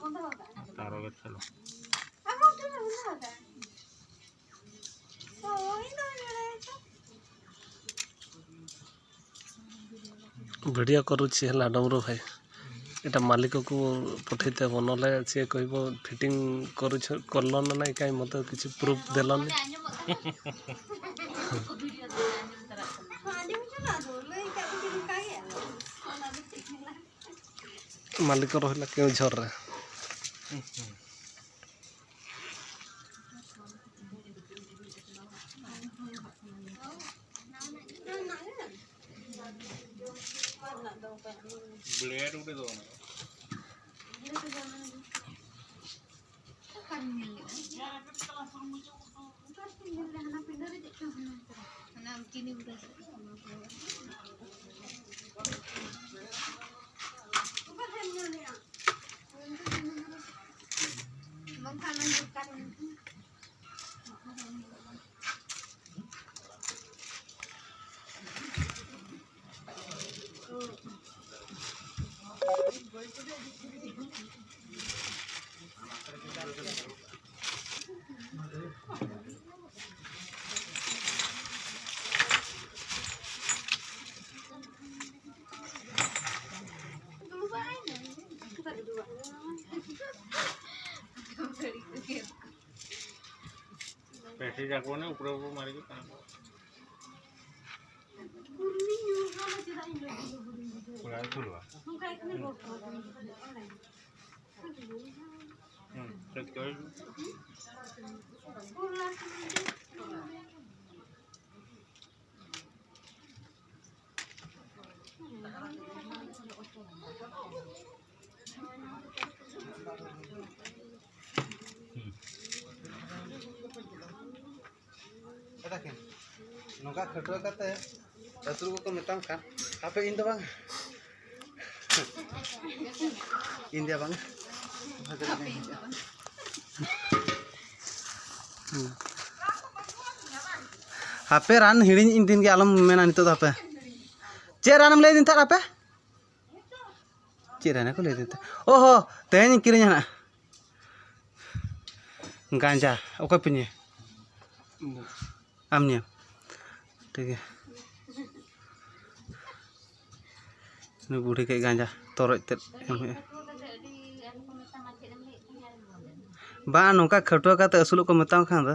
तारो के चलो वीडियो करुच्छी है डमरू भाई एटा मालिक को पठेते बनले सी कह फिटिंग करल ना ना कहीं मत किसी प्रूफ देलन मालिक रहा केउझर रे ब्लेड उड़े दो पैसे जाको ने ऊपर ऊपर मारी के पूरा चलवा सच कर नौका खटवा करते अतुर को मेताम का आपे इन दो बांग इंडिया बांग आपे रान हिड़ी इन दिन के आलम मेना नितो आपे चे रानम ले दिन था आपे चे राने को ले दिन था ओहो तेन किरिन ना गांजा ओके पिने आमने ठीक है बूढ़ी के गांजा तोरते बा नौका खटुआ का असुल को मता खान